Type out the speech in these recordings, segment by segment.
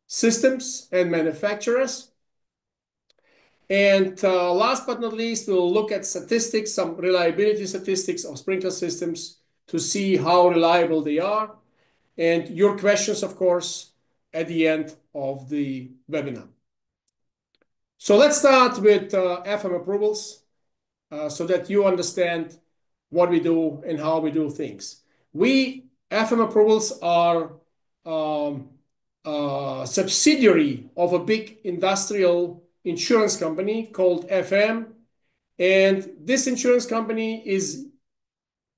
systems and manufacturers. And last but not least, we'll look at statistics, some reliability statistics of sprinkler systems to see how reliable they are. And your questions, of course, at the end of the webinar. So let's start with FM approvals so that you understand what we do and how we do things. FM approvals are a subsidiary of a big industrial insurance company called FM. And this insurance company is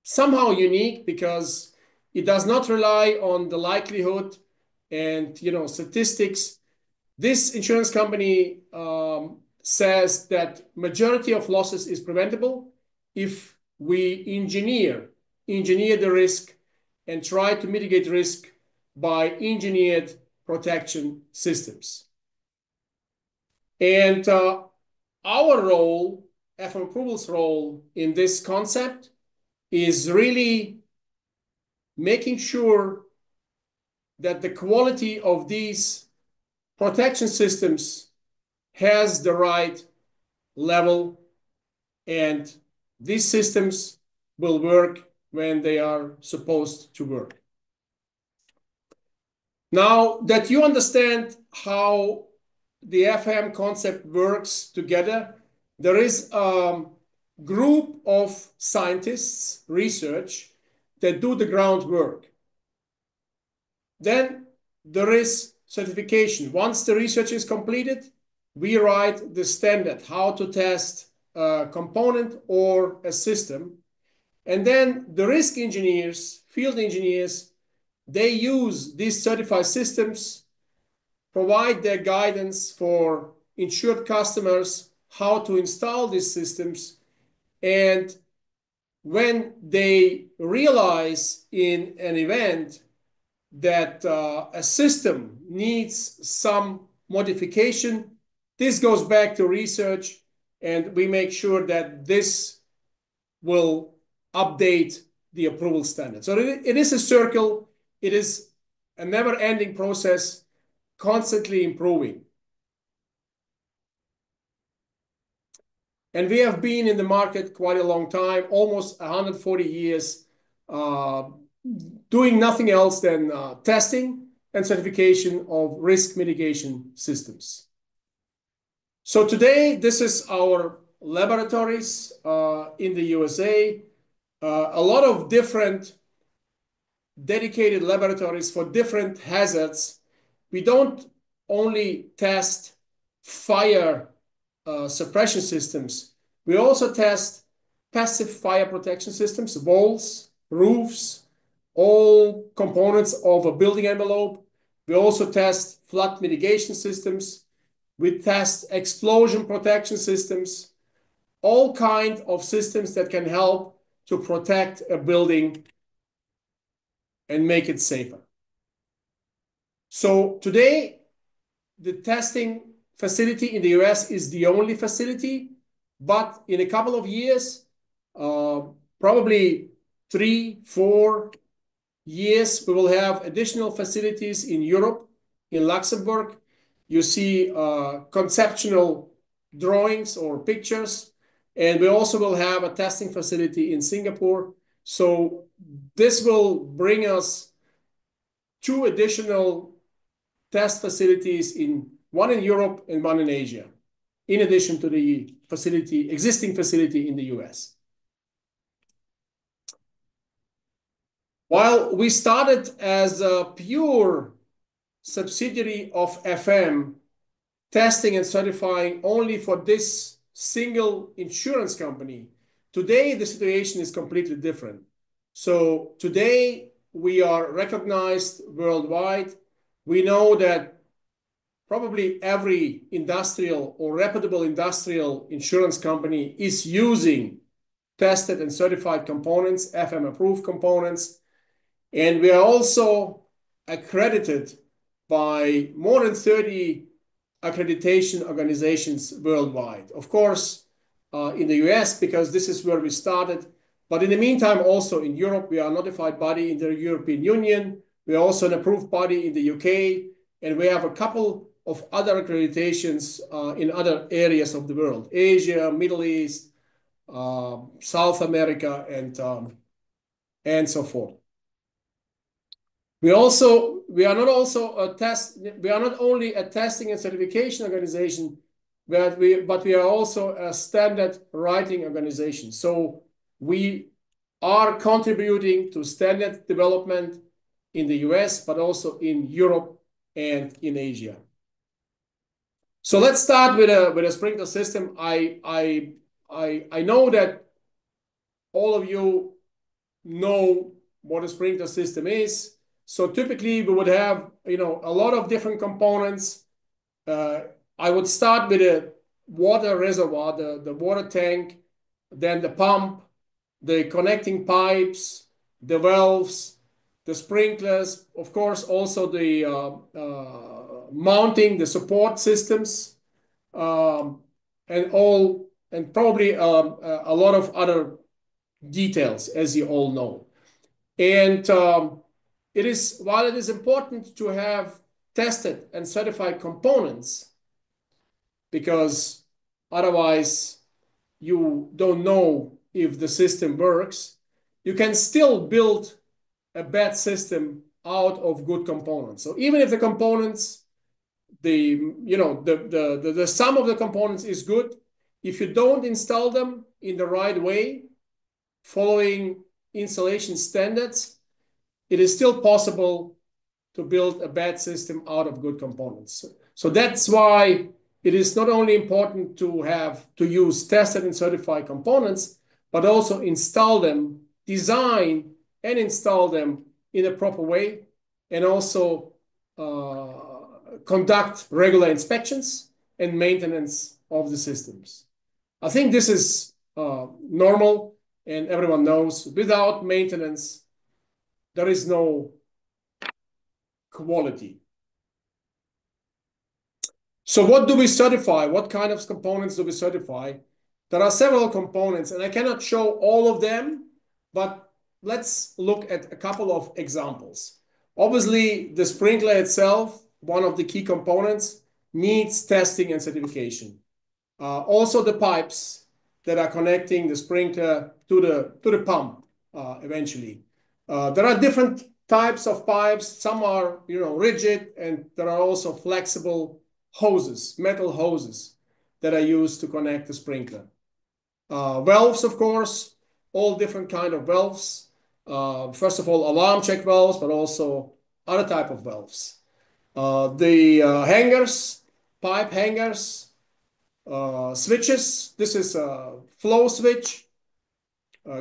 somehow unique because it does not rely on the likelihood and statistics. This insurance company says that majority of losses is preventable if we engineer the risk and try to mitigate risk by engineered protection systems. And our role, FM Approvals' role in this concept is really making sure that the quality of these protection systems has the right level, and these systems will work when they are supposed to work. Now that you understand how the FM concept works together, there is a group of scientists, research, that do the groundwork. Then there is certification. Once the research is completed, we write the standard, how to test a component or a system. And then the risk engineers, field engineers, they use these certified systems, provide their guidance for insured customers, how to install these systems. And when they realize in an event that a system needs some modification, this goes back to research, and we make sure that this will update the approval standard. So it is a circle. It is a never-ending process, constantly improving. And we have been in the market quite a long time, almost 140 years, doing nothing else than testing and certification of risk mitigation systems. So today, this is our laboratories in the USA. A lot of different dedicated laboratories for different hazards. We don't only test fire suppression systems. We also test passive fire protection systems, walls, roofs, all components of a building envelope. We also test flood mitigation systems. We test explosion protection systems, all kinds of systems that can help to protect a building and make it safer. So today, the testing facility in the US is the only facility, but in a couple of years, probably 3-4 years, we will have additional facilities in Europe, in Luxembourg. You see conceptual drawings or pictures, and we also will have a testing facility in Singapore. So this will bring us 2 additional test facilities, one in Europe and one in Asia, in addition to the existing facility in the US. While we started as a pure subsidiary of FM, testing and certifying only for this single insurance company, today the situation is completely different. So today we are recognized worldwide. We know that probably every industrial or reputable industrial insurance company is using tested and certified components, FM approved components. And we are also accredited by more than 30 accreditation organizations worldwide. Of course, in the US, because this is where we started. But in the meantime, also in Europe, we are a notified body in the European Union. We are also an approved body in the UK. and we have a couple of other accreditations in other areas of the world: Asia, Middle East, South America, and so forth. We are not only a testing and certification organization, but we are also a standard writing organization. So we are contributing to standard development in the US, but also in Europe and in Asia. So let's start with a sprinkler system. I know that all of you know what a sprinkler system is. So typically we would have, a lot of different components. I would start with a water reservoir, the water tank, then the pump, the connecting pipes, the valves, the sprinklers, of course, also the mounting, the support systems, and probably a lot of other details, as you all know. And while it is important to have tested and certified components, because otherwise you don't know if the system works, you can still build a bad system out of good components. So even if the components, the sum of the components is good, if you don't install them in the right way, following installation standards, it is still possible to build a bad system out of good components. So that's why it is not only important to use tested and certified components, but also install them, design and install them in a proper way, and also conduct regular inspections and maintenance of the systems. I think this is normal, and everyone knows without maintenance, there is no quality. So what do we certify? What kind of components do we certify? There are several components, and I cannot show all of them, but let's look at a couple of examples. Obviously, the sprinkler itself, one of the key components, needs testing and certification. Also, the pipes that are connecting the sprinkler to the pump eventually. There are different types of pipes. Some are rigid, and there are also flexible hoses, metal hoses that are used to connect the sprinkler. Valves, of course, all different kind of valves. First of all, alarm check valves, but also other type of valves. The hangers, pipe hangers, switches. This is a flow switch.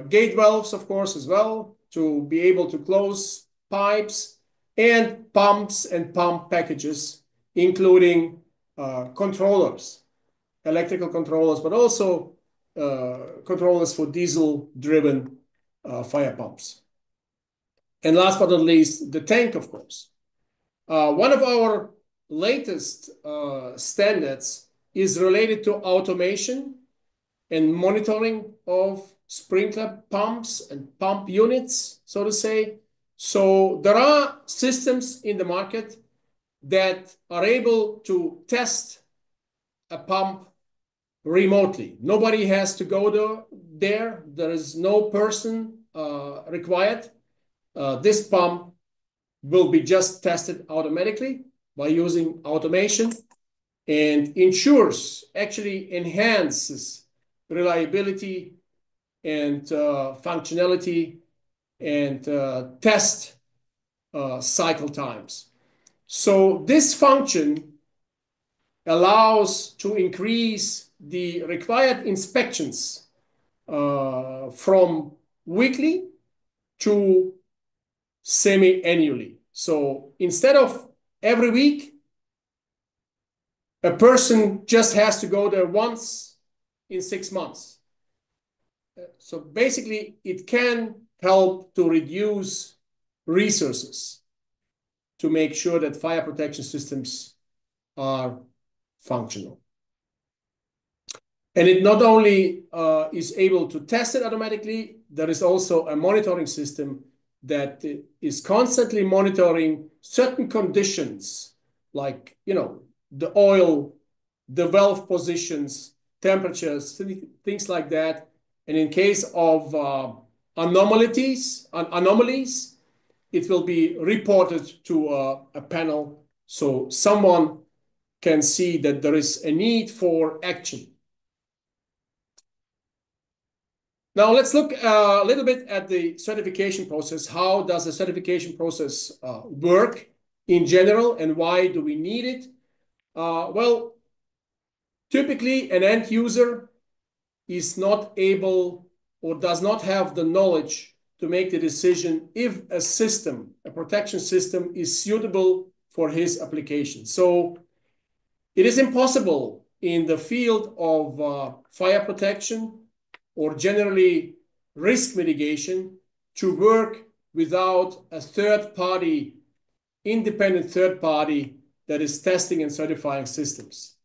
Gate valves, of course, as well, to be able to close pipes, and pumps and pump packages, including controllers, electrical controllers, but also controllers for diesel-driven fire pumps. And last but not least, the tank, of course. One of our latest standards is related to automation and monitoring of sprinkler pumps and pump units, so to say. So there are systems in the market that are able to test a pump remotely. Nobody has to go there. There is no person required. This pump will be just tested automatically by using automation, and actually enhances reliability and functionality and test cycle times. So this function allows to increase the required inspections from weekly to semi-annually. So instead of every week, a person just has to go there once in 6 months. So basically, it can help to reduce resources to make sure that fire protection systems are functional. And it not only is able to test it automatically, there is also a monitoring system that is constantly monitoring certain conditions, like, the oil, the valve positions, temperatures, things like that. And in case of anomalies, it will be reported to a panel so someone can see that there is a need for action. Now let's look a little bit at the certification process. How does the certification process work in general, and why do we need it? Well, typically an end user is not able or does not have the knowledge to make the decision if a system, a protection system, is suitable for his application. So it is impossible in the field of fire protection or generally risk mitigation to work without a third party, independent third party that is testing and certifying systems.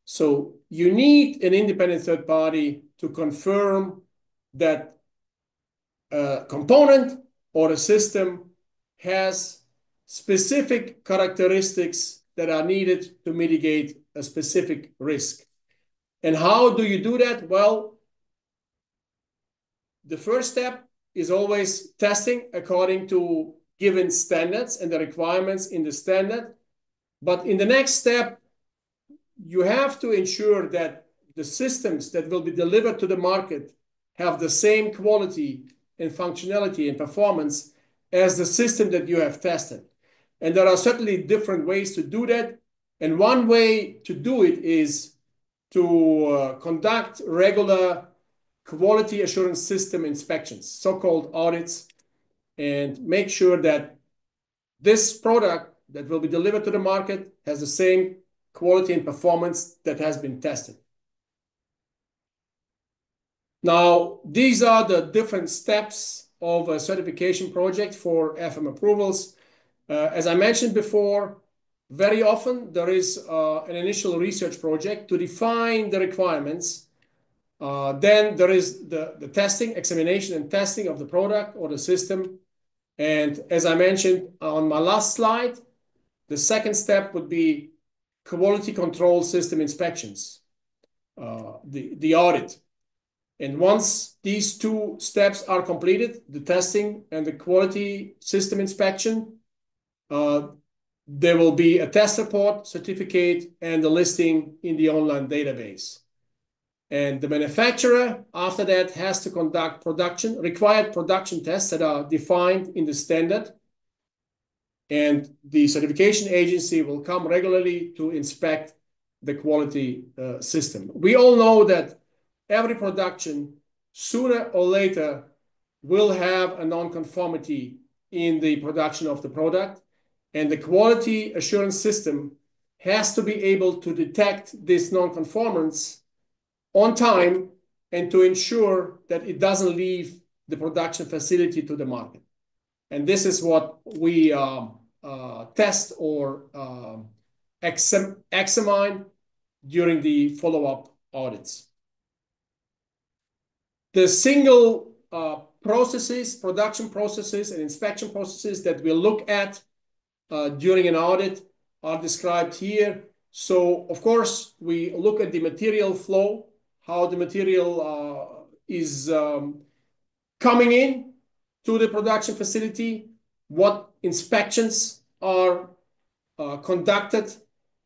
So you need an independent third party to confirm that a component or a system has specific characteristics that are needed to mitigate a specific risk. And how do you do that? Well, the first step is always testing according to given standards and the requirements in the standard. But in the next step, you have to ensure that the systems that will be delivered to the market have the same quality and functionality and performance as the system that you have tested. And there are certainly different ways to do that. And one way to do it is to conduct regular quality assurance system inspections, so-called audits, and make sure that this product that will be delivered to the market has the same quality and performance that has been tested. Now, these are the different steps of a certification project for FM approvals. As I mentioned before, very often there is an initial research project to define the requirements. Then there is the testing, examination and testing of the product or the system. And as I mentioned on my last slide, the second step would be quality control system inspections, the audit. And once these two steps are completed, the testing and the quality system inspection, there will be a test report, certificate, and the listing in the online database. And the manufacturer, after that, has to conduct required production tests that are defined in the standard. And the certification agency will come regularly to inspect the quality system. We all know that every production, sooner or later, will have a non-conformity in the production of the product. And the quality assurance system has to be able to detect this non-conformance on time and to ensure that it doesn't leave the production facility to the market. And this is what we test or examine during the follow-up audits. The single production processes and inspection processes that we look at during an audit are described here. So, of course, we look at the material flow, how the material is coming in to the production facility, what inspections are conducted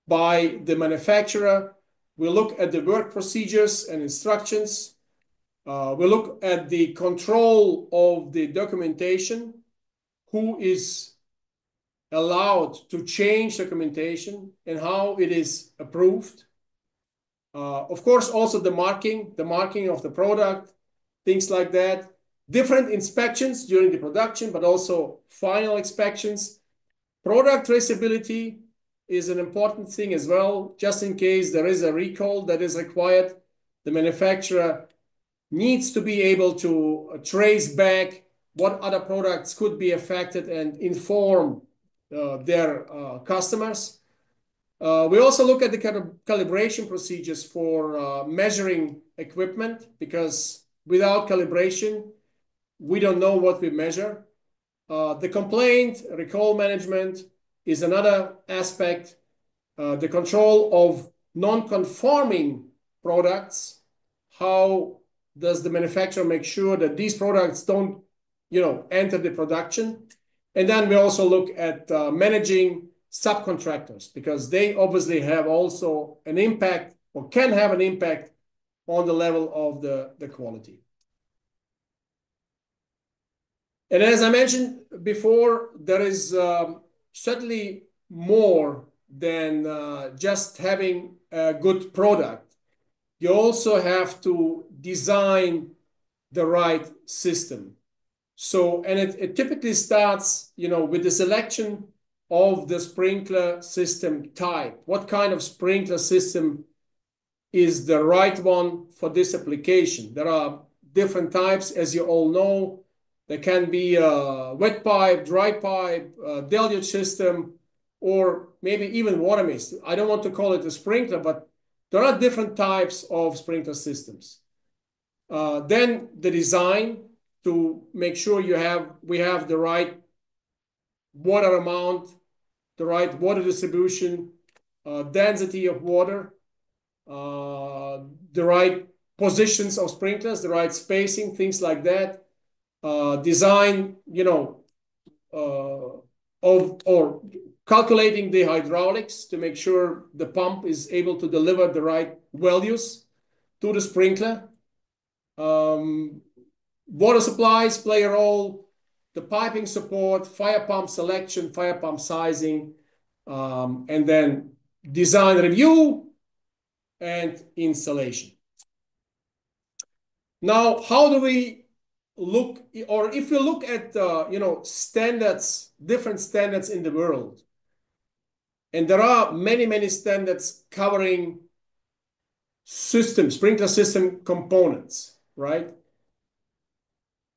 by the manufacturer. We look at the work procedures and instructions. We look at the control of the documentation, who is allowed to change documentation and how it is approved. Of course, also the marking of the product, things like that. Different inspections during the production, but also final inspections. Product traceability is an important thing as well. Just in case there is a recall that is required, the manufacturer needs to be able to trace back what other products could be affected and inform their customers. We also look at the calibration procedures for measuring equipment, because without calibration, we don't know what we measure. The complaint, recall management is another aspect. the control of non-conforming products. How does the manufacturer make sure that these products don't, enter the production? And then we also look at managing subcontractors, because they obviously have also an impact, or can have an impact, on the level of the quality. And as I mentioned before, there is certainly more than just having a good product. You also have to design the right system. So, and it typically starts, with the selection of the sprinkler system type. What kind of sprinkler system is the right one for this application? There are different types, as you all know. There can be a wet pipe, dry pipe, deluge system, or maybe even water mist. I don't want to call it a sprinkler, but there are different types of sprinkler systems. Then the design, to make sure we have the right water amount, the right water distribution, density of water, the right positions of sprinklers, the right spacing, things like that. Design, or calculating the hydraulics to make sure the pump is able to deliver the right values to the sprinkler. Water supplies play a role, the piping support, fire pump selection, fire pump sizing, and then design review and installation. Now, how do we look, or if you look at, standards, different standards in the world, and there are many, many standards covering sprinkler system components, right?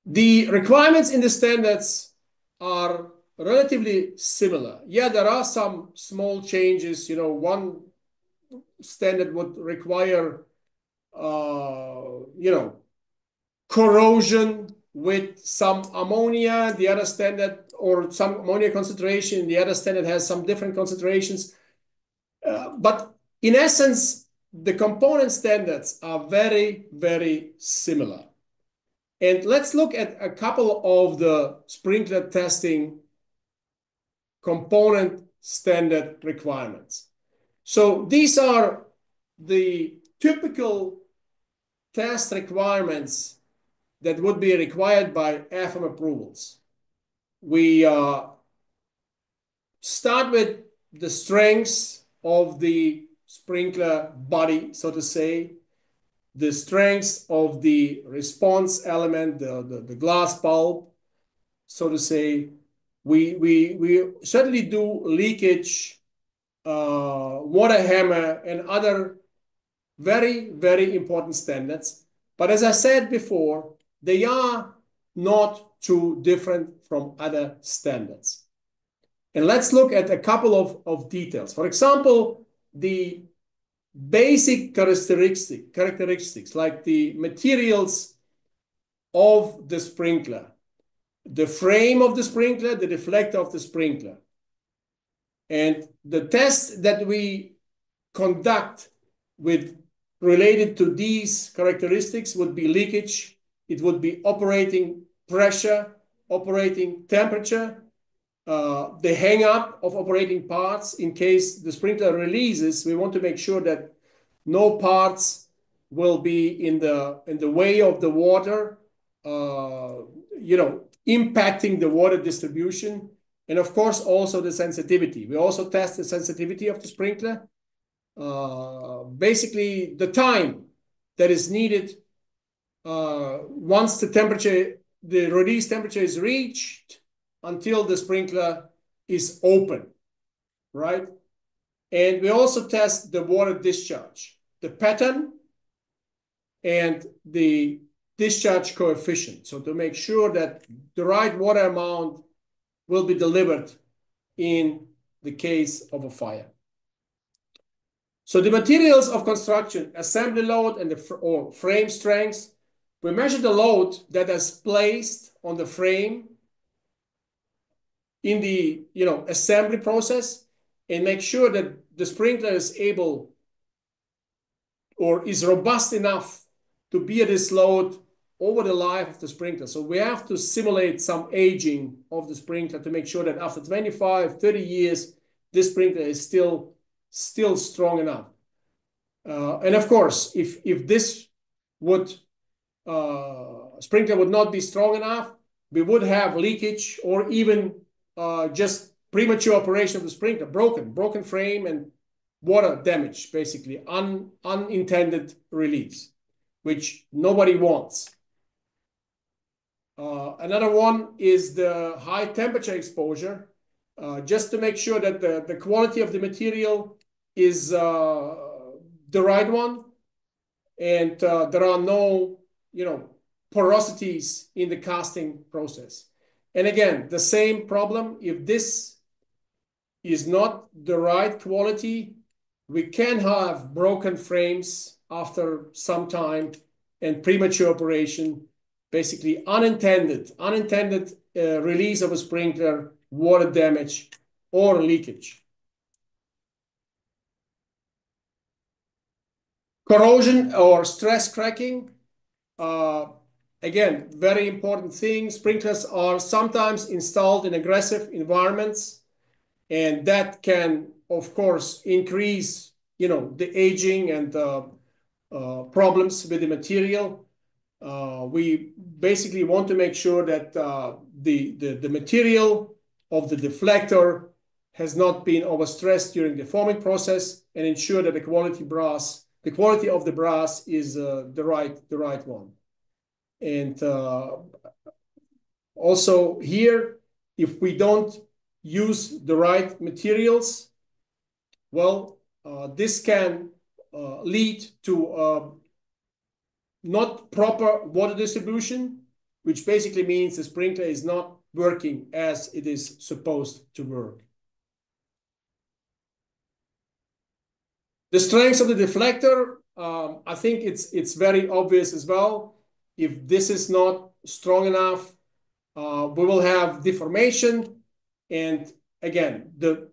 The requirements in the standards are relatively similar. Yeah, there are some small changes. One standard would require, corrosion with some ammonia. The other standard, or some ammonia concentration. The other standard has some different concentrations. But in essence, the component standards are very, very similar. And let's look at a couple of the sprinkler testing component standard requirements. So these are the typical test requirements that would be required by AFM approvals. We start with the strengths of the sprinkler body, so to say, the strengths of the response element, the glass bulb, so to say. We certainly do leakage, water hammer, and other very, very important standards. But as I said before, they are not too different from other standards. And let's look at a couple of details. For example, the basic characteristics like the materials of the sprinkler, the frame of the sprinkler, the deflector of the sprinkler. And the test that we conduct related to these characteristics would be leakage. It would be operating pressure, operating temperature, the hang up of operating parts. In case the sprinkler releases, we want to make sure that no parts will be in the way of the water, impacting the water distribution. And of course, also the sensitivity. We also test the sensitivity of the sprinkler. Basically, the time that is needed once the release temperature is reached until the sprinkler is open, right? And we also test the water discharge, the pattern, and the discharge coefficient. So to make sure that the right water amount will be delivered in the case of a fire. So the materials of construction, assembly load, and or frame strengths, we measure the load that is placed on the frame in the assembly process, and make sure that the sprinkler is able or is robust enough to bear this load over the life of the sprinkler. So we have to simulate some aging of the sprinkler to make sure that after 25, 30 years, this sprinkler is still strong enough. And of course, if this sprinkler would not be strong enough, we would have leakage or even just premature operation of the sprinkler, broken frame and water damage, basically unintended release, which nobody wants. Another one is the high temperature exposure, just to make sure that the quality of the material is the right one, and there are no, porosities in the casting process. And again, the same problem, if this is not the right quality, we can have broken frames after some time and premature operation, basically unintended release of a sprinkler, water damage, or leakage. Corrosion or stress cracking. Again, very important thing. Sprinklers are sometimes installed in aggressive environments, and that can, of course, increase, the aging and problems with the material. We basically want to make sure that the material of the deflector has not been overstressed during the forming process, and ensure that the quality of the brass is the right one. And also here, if we don't use the right materials, well, this can lead to not proper water distribution, which basically means the sprinkler is not working as it is supposed to work. The strength of the deflector, I think it's very obvious as well. If this is not strong enough, we will have deformation. And again, the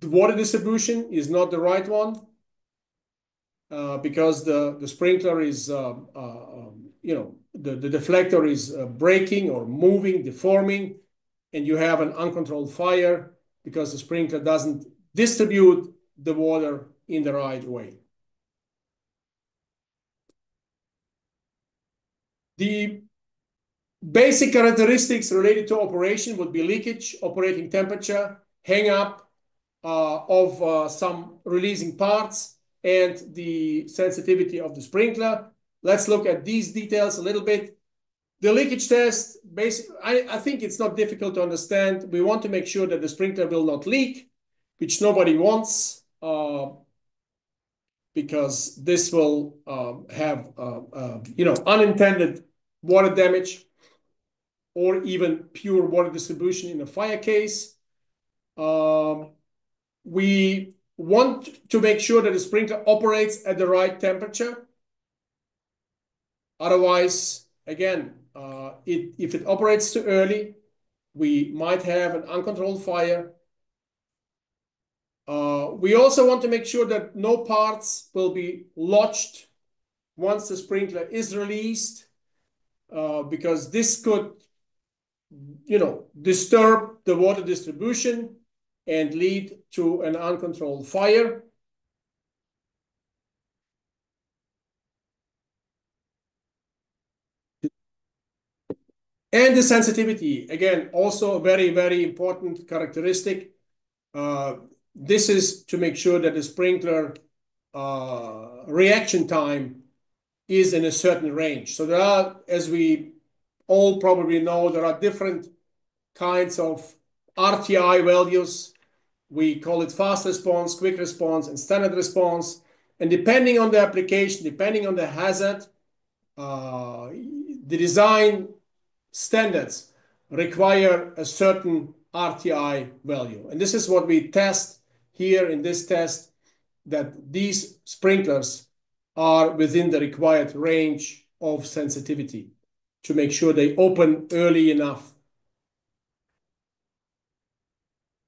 water distribution is not the right one, because the sprinkler is, the deflector is breaking or moving, deforming, and you have an uncontrolled fire because the sprinkler doesn't distribute the water in the right way. The basic characteristics related to operation would be leakage, operating temperature, hang up of some releasing parts, and the sensitivity of the sprinkler. Let's look at these details a little bit. The leakage test, I think it's not difficult to understand. We want to make sure that the sprinkler will not leak, which nobody wants, because this will have unintended water damage or even pure water distribution in a fire case. We want to make sure that the sprinkler operates at the right temperature. Otherwise, again, if it operates too early, we might have an uncontrolled fire. We also want to make sure that no parts will be lodged once the sprinkler is released, because this could, disturb the water distribution and lead to an uncontrolled fire. And the sensitivity, again, also a very, very important characteristic. This is to make sure that the sprinkler reaction time is in a certain range. So there are, as we all probably know, there are different kinds of RTI values. We call it fast response, quick response, and standard response. And depending on the application, depending on the hazard, the design standards require a certain RTI value. And this is what we test here in this test, that these sprinklers are within the required range of sensitivity to make sure they open early enough.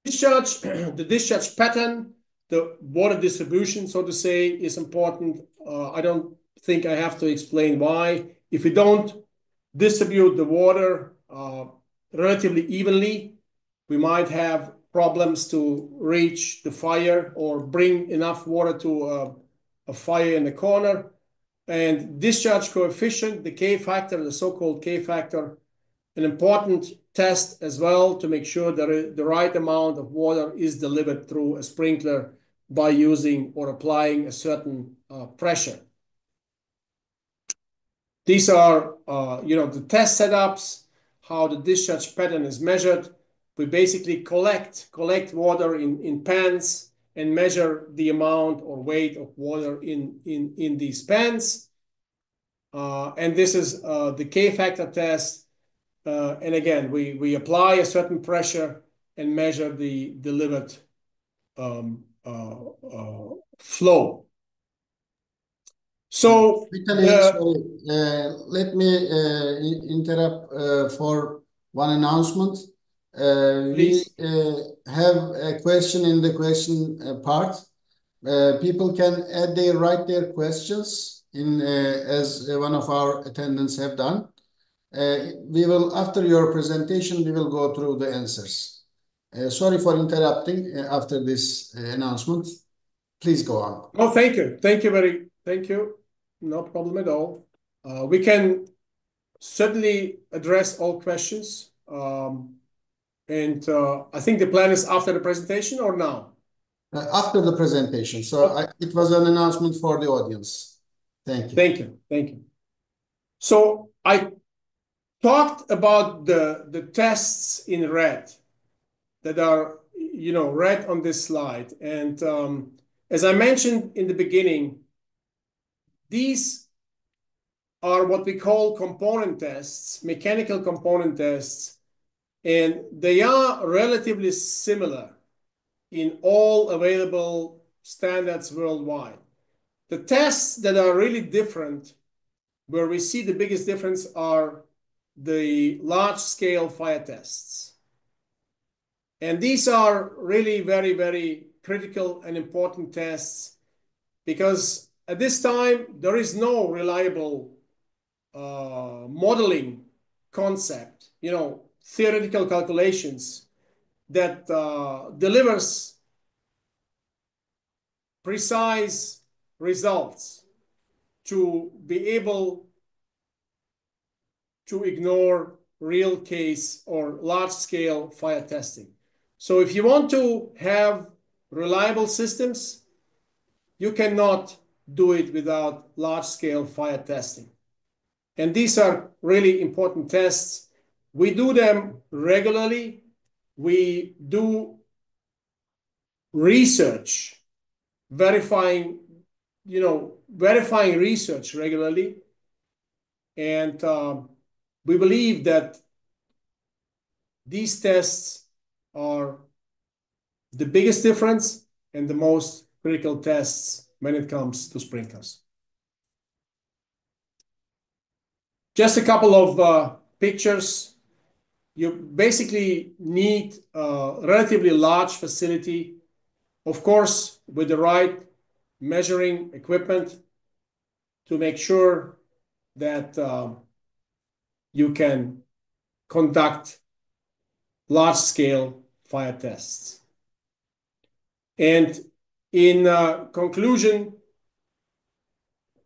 discharge, the discharge pattern, the water distribution, so to say, is important. I don't think I have to explain why. If we don't distribute the water relatively evenly, we might have problems to reach the fire or bring enough water to a fire in the corner. And discharge coefficient, the K factor, the so-called K factor, an important test as well to make sure that the right amount of water is delivered through a sprinkler by using or applying a certain pressure. These are, the test setups, how the discharge pattern is measured. We basically collect water in pans and measure the amount or weight of water in these pans. And this is the K factor test. And again, we apply a certain pressure and measure the delivered flow. So sorry, let me interrupt for one announcement. We have a question in the question part. People can write their questions in as one of our attendants have done. We will, after your presentation, we will go through the answers. Sorry for interrupting after this announcement. Please go on. Oh, thank you. Thank you. No problem at all. We can certainly address all questions. And I think the plan is after the presentation or now? After the presentation. So it was an announcement for the audience. Thank you. Thank you. So I talked about the tests in red that are, red on this slide. And as I mentioned in the beginning, these are what we call component tests, mechanical component tests, and they are relatively similar in all available standards worldwide. The tests that are really different, where we see the biggest difference, are the large-scale fire tests. And these are really very, very critical and important tests because at this time, there is no reliable modeling concept, theoretical calculations that delivers precise results to be able to ignore real case or large scale fire testing. So if you want to have reliable systems, you cannot do it without large scale fire testing. And these are really important tests. We do them regularly. We do research, verifying research regularly. And we believe that these tests are the biggest difference and the most critical tests when it comes to sprinklers. Just a couple of pictures. You basically need a relatively large facility, of course, with the right measuring equipment to make sure that you can conduct large-scale fire tests. And in conclusion,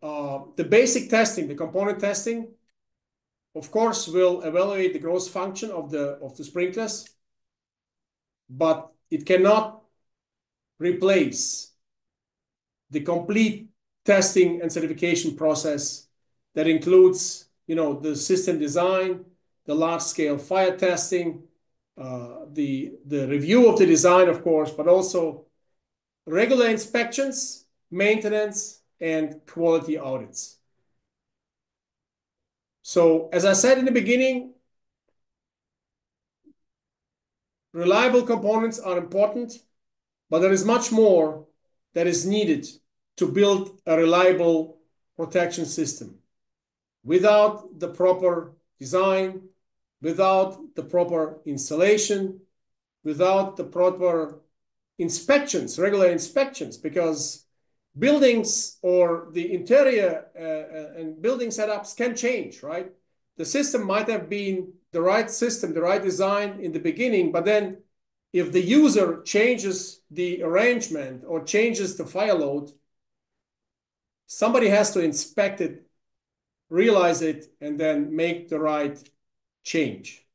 the basic testing, the component testing, of course, will evaluate the gross function of the sprinklers, but it cannot replace the complete testing and certification process that includes, the system design, the large-scale fire testing, the review of the design, of course, but also regular inspections, maintenance, and quality audits. So, as I said in the beginning, reliable components are important, but there is much more that is needed to build a reliable protection system. Without the proper design, without the proper installation, without the proper inspections, regular inspections, because buildings or the interior and building setups can change, right? The system might have been the right system, the right design in the beginning, but then if the user changes the arrangement or changes the fire load, somebody has to inspect it, realize it, and then make the right change.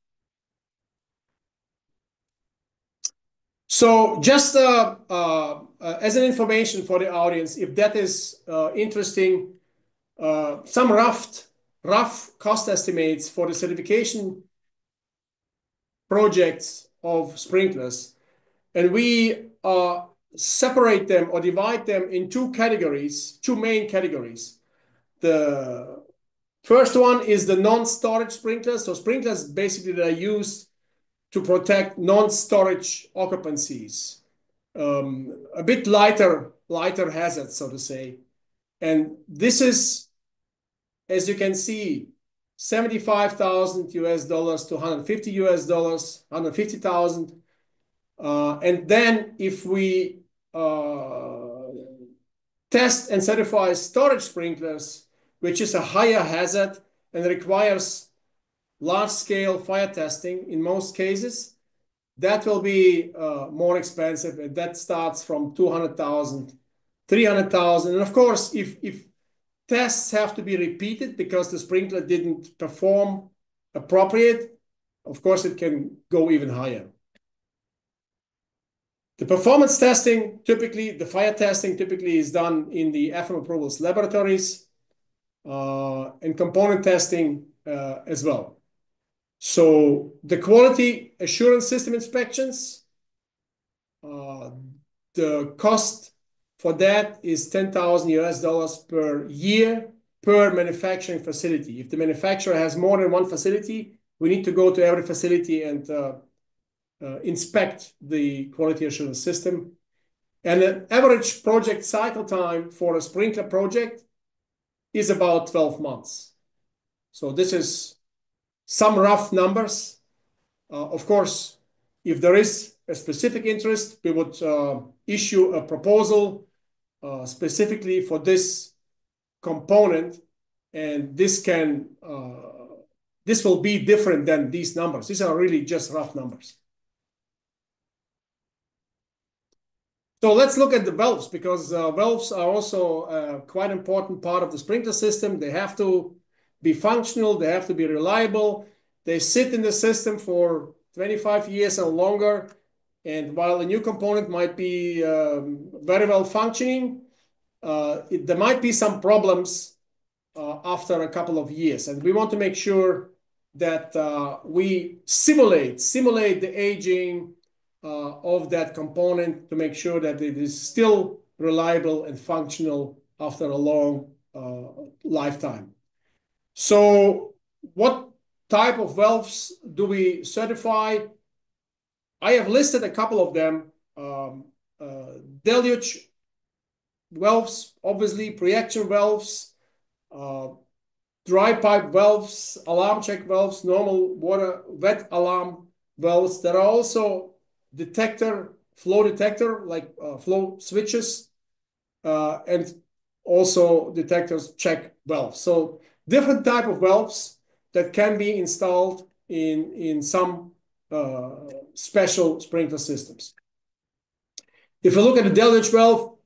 So just as an information for the audience, if that is interesting, some rough cost estimates for the certification projects of sprinklers, and we separate them or divide them in two main categories. The first one is the non-storage sprinklers. So sprinklers basically that are used to protect non-storage occupancies, a bit lighter hazards, so to say. And this is, as you can see, $75,000 to $150,000, 150,000. And then if we test and certify storage sprinklers, which is a higher hazard and requires large-scale fire testing in most cases, that will be more expensive, and that starts from 200,000, 300,000. And of course, if tests have to be repeated because the sprinkler didn't perform appropriate, of course, it can go even higher. The performance testing, the fire testing typically is done in the FM approvals laboratories, and component testing as well. So the quality assurance system inspections, the cost for that is $10,000 per year per manufacturing facility. If the manufacturer has more than one facility, we need to go to every facility and inspect the quality assurance system. And an average project cycle time for a sprinkler project is about 12 months. So this is some rough numbers. Of course, if there is a specific interest, we would issue a proposal specifically for this component, and this will be different than these numbers. These are really just rough numbers. So let's look at the valves, because valves are also a quite important part of the sprinkler system. They have to be functional, they have to be reliable. They sit in the system for 25 years or longer. And while a new component might be very well functioning, there might be some problems after a couple of years. And we want to make sure that we simulate the aging of that component to make sure that it is still reliable and functional after a long lifetime. So what type of valves do we certify? I have listed a couple of them. Deluge valves, obviously, pre-action valves, dry pipe valves, alarm check valves, normal water, wet alarm valves. There are also flow detector, like flow switches, and also detectors check valves. So different type of valves that can be installed in some special sprinkler systems. If you look at the deluge valve,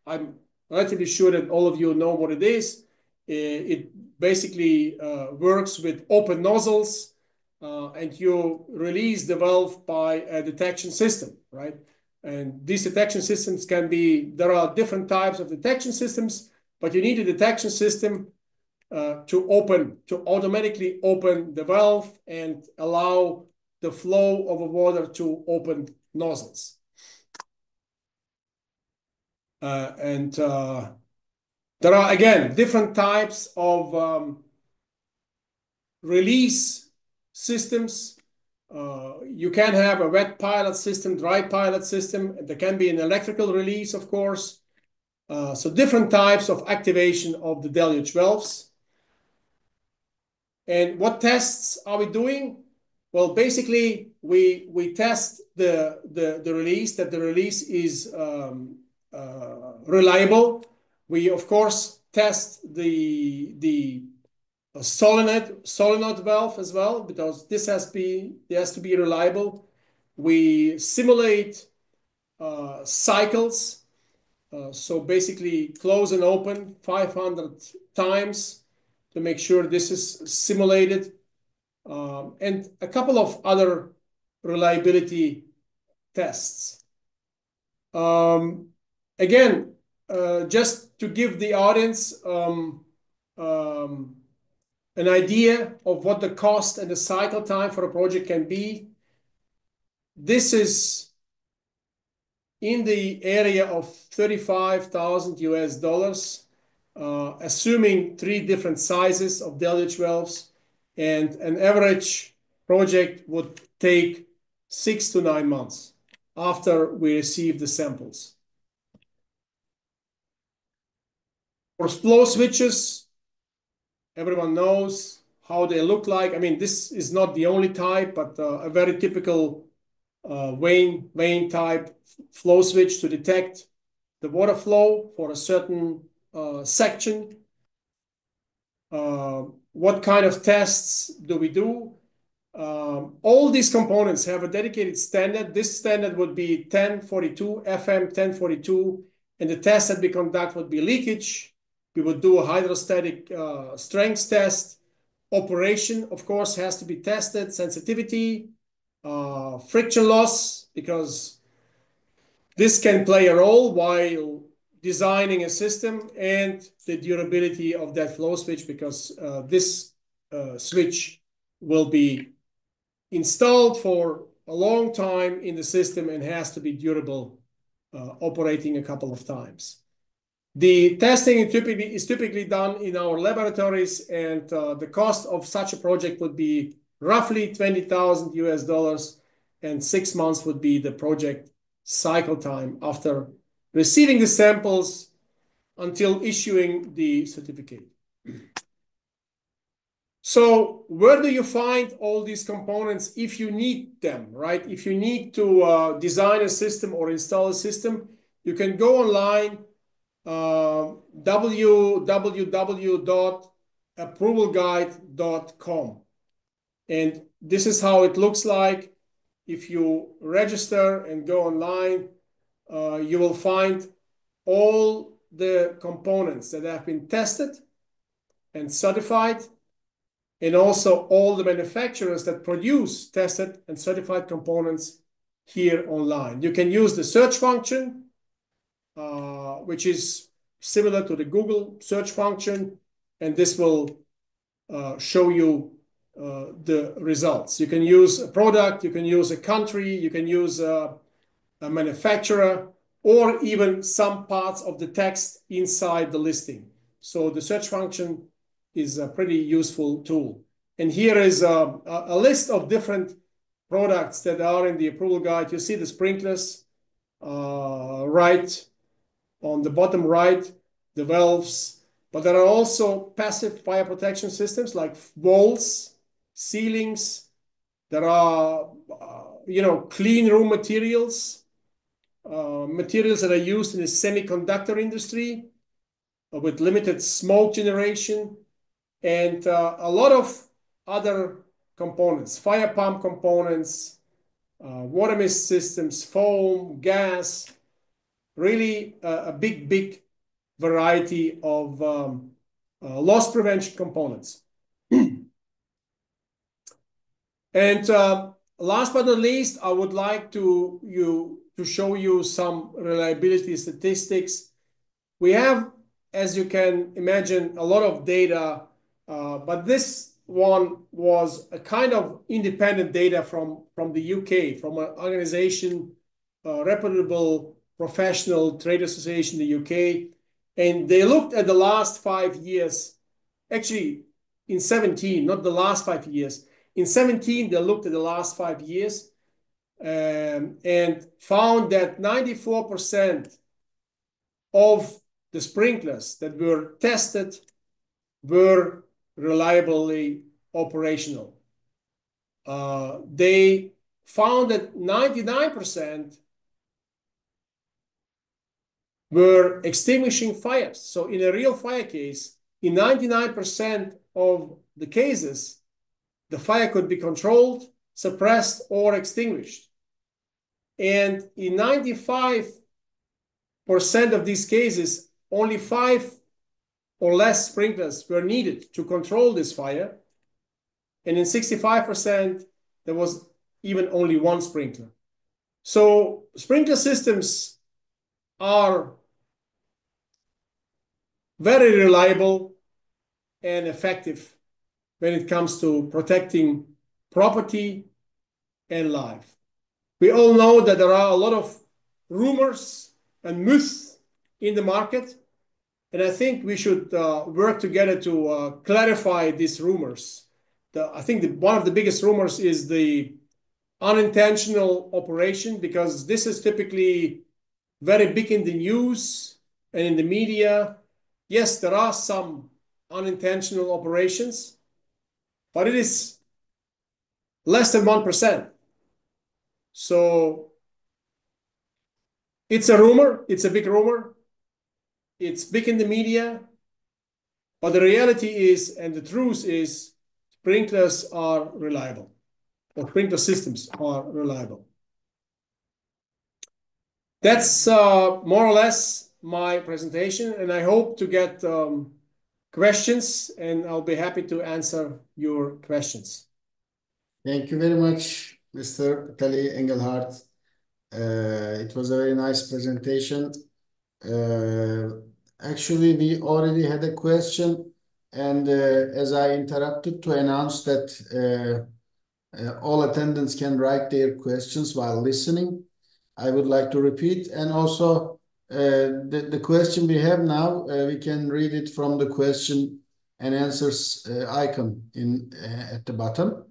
I'm relatively sure that all of you know what it is. It basically works with open nozzles, and you release the valve by a detection system, right? And these detection systems there are different types of detection systems, but you need a detection system to automatically open the valve and allow the flow of water to open nozzles. There are, again, different types of release systems. You can have a wet pilot system, dry pilot system. There can be an electrical release, of course. So different types of activation of the deluge valves. And what tests are we doing? Well, basically, we test the release, that the release is reliable. We, of course, test the solenoid valve as well, because this has to be reliable. We simulate cycles. So basically close and open 500 times to make sure this is simulated. And a couple of other reliability tests. Again, just to give the audience an idea of what the cost and the cycle time for a project can be, this is in the area of 35,000 US dollars, assuming 3 different sizes of deluge valves, and an average project would take 6 to 9 months after we receive the samples. For flow switches, everyone knows how they look like. I mean, this is not the only type, but a very typical vane type flow switch to detect the water flow for a certain section. What kind of tests do we do? All these components have a dedicated standard. This standard would be 1042, FM 1042, and the test that we conduct would be leakage. We would do a hydrostatic strength test. Operation, of course, has to be tested. Sensitivity, friction loss, because this can play a role while designing a system, and the durability of that flow switch, because this switch will be installed for a long time in the system and has to be durable, operating a couple of times. The testing is typically done in our laboratories, and the cost of such a project would be roughly 20,000 US dollars, and 6 months would be the project cycle time after receiving the samples until issuing the certificate. So where do you find all these components if you need them, right? If you need to design a system or install a system, you can go online, www.approvalguide.com. And this is how it looks like. If you register and go online, you will find all the components that have been tested and certified, and also all the manufacturers that produce tested and certified components here online. You can use the search function, which is similar to the Google search function, and this will show you the results. You can use a product, you can use a country, you can use a manufacturer, or even some parts of the text inside the listing. So the search function is a pretty useful tool. And here is a list of different products that are in the approval guide. You see the sprinklers right on the bottom right, the valves, but there are also passive fire protection systems like walls, ceilings. There are, clean room materials, materials that are used in the semiconductor industry with limited smoke generation, and a lot of other components, fire pump components, water mist systems, foam, gas, really a big variety of loss prevention components. And last but not least, I would like to show you some reliability statistics. We have, as you can imagine, a lot of data, but this one was a kind of independent data from the UK, from an organization, reputable professional trade association in the UK. And they looked at the last 5 years, actually in 17, not the last 5 years. In 17, they looked at the last 5 years and found that 94% of the sprinklers that were tested were reliably operational. they found that 99% were extinguishing fires. So in a real fire case, in 99% of the cases, the fire could be controlled, suppressed, or extinguished. And in 95% of these cases, only 5 or less sprinklers were needed to control this fire. And in 65%, there was even only 1 sprinkler. So sprinkler systems are very reliable and effective when it comes to protecting property and life. We all know that there are a lot of rumors and myths in the market, and I think we should work together to clarify these rumors. I think one of the biggest rumors is the unintentional operation, because this is typically very big in the news and in the media. Yes, there are some unintentional operations, but it is less than 1%. So it's a rumor, it's a big rumor, it's big in the media, but the reality is, and the truth is, sprinklers are reliable, or sprinkler systems are reliable. That's more or less my presentation, and I hope to get questions, and I'll be happy to answer your questions. Thank you very much, Mr. Tali Engelhardt. It was a very nice presentation. Actually, we already had a question, and as I interrupted to announce that all attendants can write their questions while listening, I would like to repeat. And also, the question we have now, we can read it from the question and answers icon at the bottom.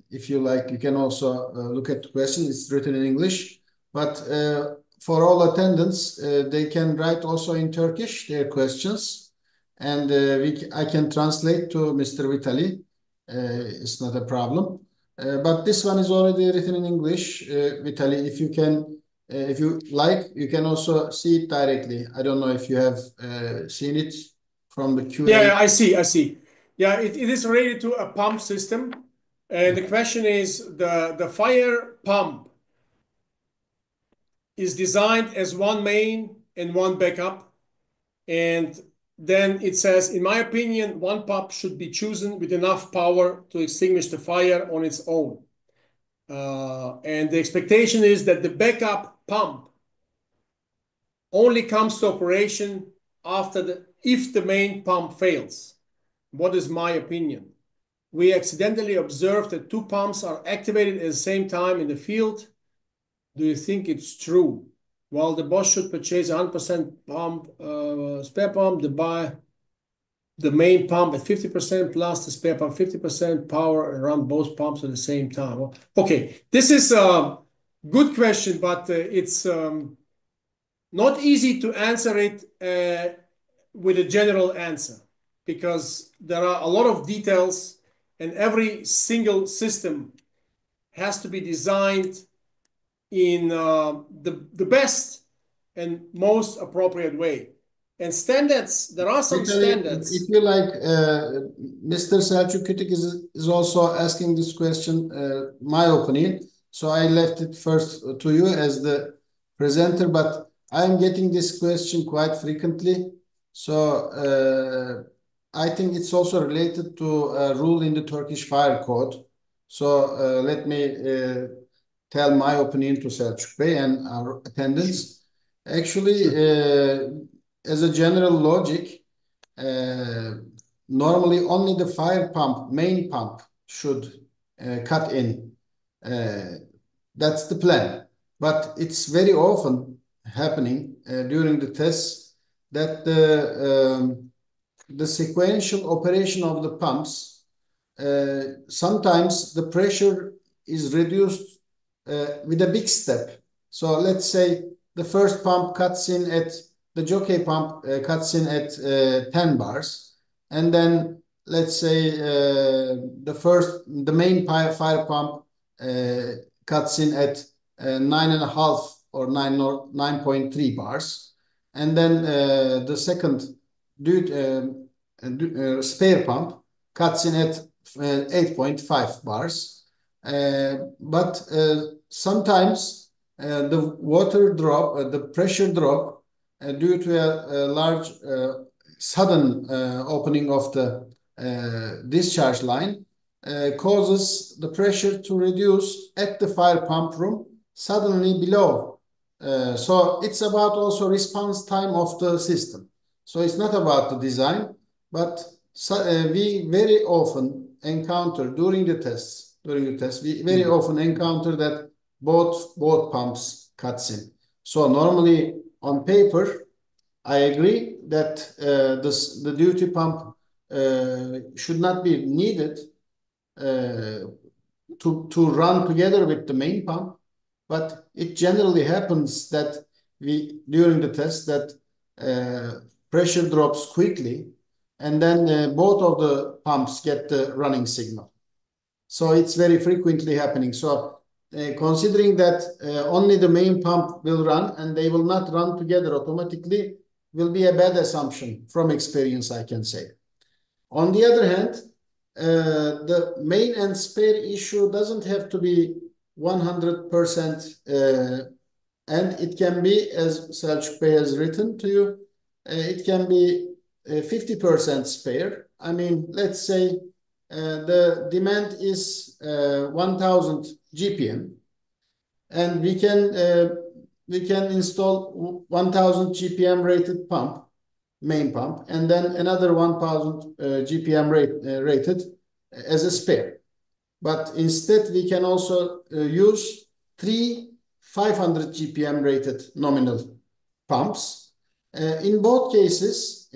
If you like, you can also look at the question. It's written in English, but for all attendants, they can write also in Turkish their questions, and I can translate to Mr. Vitali. It's not a problem. But this one is already written in English. Vitali, if you like, you can also see it directly. I don't know if you have seen it from the Q&A. Yeah, I see. Yeah, it is related to a pump system. And the question is, the fire pump is designed as one main and one backup. And then it says, in my opinion, one pump should be chosen with enough power to extinguish the fire on its own. And the expectation is that the backup pump only comes to operation if the main pump fails. What is my opinion? We accidentally observed that 2 pumps are activated at the same time in the field. Do you think it's true? While the boss should purchase 100% pump, spare pump, to buy the main pump at 50% plus the spare pump 50% power and run both pumps at the same time. Okay, this is a good question, but it's not easy to answer it with a general answer, because there are a lot of details, and every single system has to be designed in the best and most appropriate way. And standards, there are some standards. If you like, Mr. Selçuk Kütük is also asking this question, my opinion. So I left it first to you as the presenter, but I'm getting this question quite frequently. So I think it's also related to a rule in the Turkish Fire Code. So let me tell my opinion to Selçuk Bey and our attendants. Actually, as a general logic, normally only the fire pump, main pump, should cut in. That's the plan. But it's very often happening during the tests that the sequential operation of the pumps, sometimes the pressure is reduced with a big step. So let's say the first pump cuts in at, the jockey pump cuts in at 10 bars, and then let's say the main fire pump cuts in at 9.5 or 9.3 bars, and then the second spare pump cuts in at 8.5 bars. But sometimes the pressure drop, due to a large sudden opening of the discharge line, causes the pressure to reduce at the fire pump room suddenly below. So it's about also response time of the system. So it's not about the design, but we very often encounter during the tests, we very often encounter that both pumps cuts in. So normally on paper, I agree that the duty pump should not be needed to run together with the main pump, but it generally happens that during the test that pressure drops quickly, and then both of the pumps get the running signal. So it's very frequently happening. So considering that only the main pump will run and they will not run together automatically will be a bad assumption from experience, I can say. On the other hand, the main and spare issue doesn't have to be 100%, and it can be, as Selçuk Bey has written to you, it can be 50% spare. I mean, let's say the demand is 1000 GPM, and we can install 1000 GPM rated pump, main pump, and then another 1000 GPM rated as a spare. But instead, we can also use three 500 GPM rated nominal pumps. In both cases,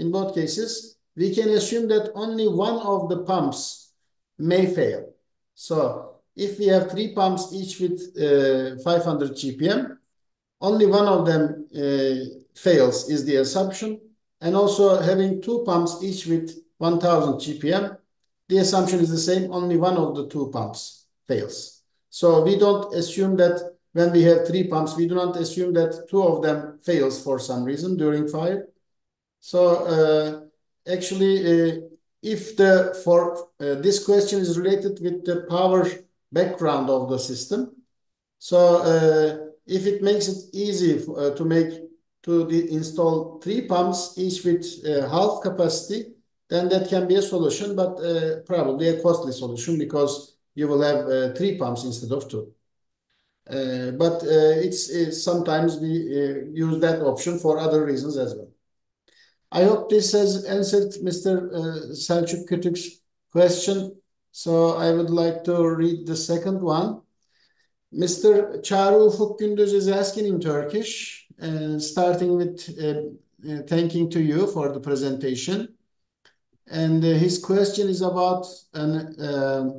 we can assume that only one of the pumps may fail. So if we have three pumps, each with 500 GPM, only one of them fails is the assumption. And also having two pumps, each with 1000 GPM, the assumption is the same, only one of the two pumps fails. So we don't assume that when we have three pumps, we do not assume that two of them fails for some reason during fire. So actually, if this question is related with the power background of the system, so if it makes it easy to install three pumps, each with half capacity, then that can be a solution, but probably a costly solution because you will have three pumps instead of two. But it's sometimes we use that option for other reasons as well. I hope this has answered Mr. Selçuk Kütük's question. So I would like to read the second one. Mr. Çağrı Ufuk Gündüz is asking in Turkish, starting with thanking to you for the presentation. And his question is about a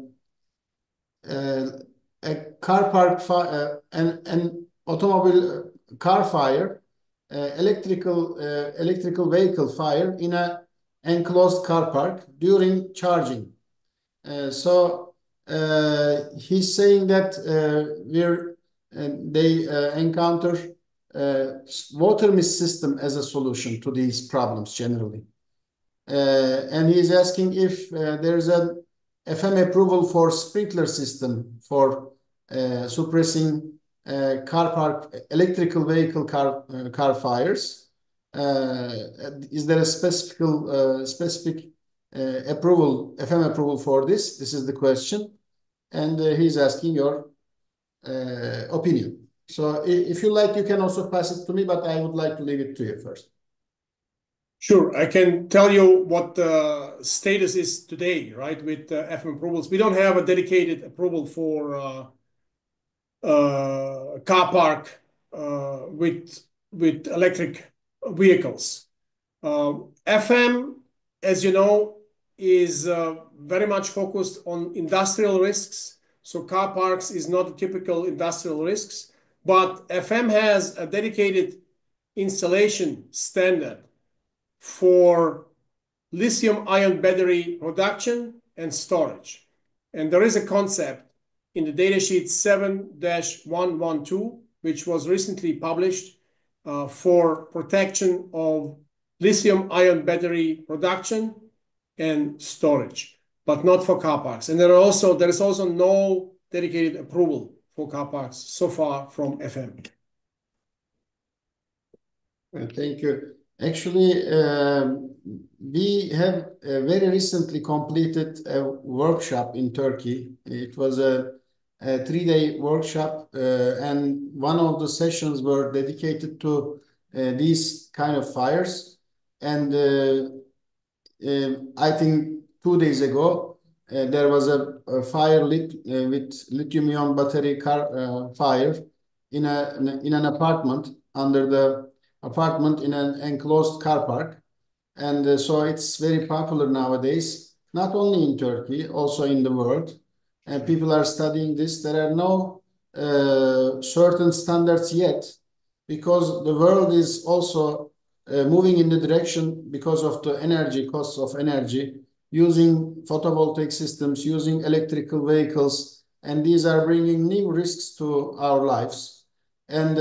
car park fire, an automobile car fire, electrical vehicle fire in an enclosed car park during charging. So he's saying that they encounter water mist system as a solution to these problems generally. And he's asking if there's a FM approval for sprinkler system for suppressing car park electrical vehicle car fires. Is there a specific approval, FM approval for this? This is the question, and he's asking your opinion. So if you like, you can also pass it to me, but I would like to leave it to you first. Sure, I can tell you what the status is today, right, with FM approvals. We don't have a dedicated approval for car park with electric vehicles. FM, as you know, is very much focused on industrial risks. So car parks is not a typical industrial risks, but FM has a dedicated installation standard for lithium-ion battery production and storage. And there is a concept in the datasheet 7-112, which was recently published for protection of lithium-ion battery production and storage, but not for car parks. And there is also no dedicated approval for car parks so far from FM. Thank you. Actually, we have very recently completed a workshop in Turkey. It was a 3-day workshop, and one of the sessions were dedicated to these kind of fires. And I think 2 days ago, there was a fire lit with lithium-ion battery car fire in an apartment under the apartment in an enclosed car park. And so it's very popular nowadays, not only in Turkey, also in the world. And people are studying this. There are no certain standards yet, because the world is also moving in the direction, because of the energy costs of energy, using photovoltaic systems, using electrical vehicles, and these are bringing new risks to our lives. And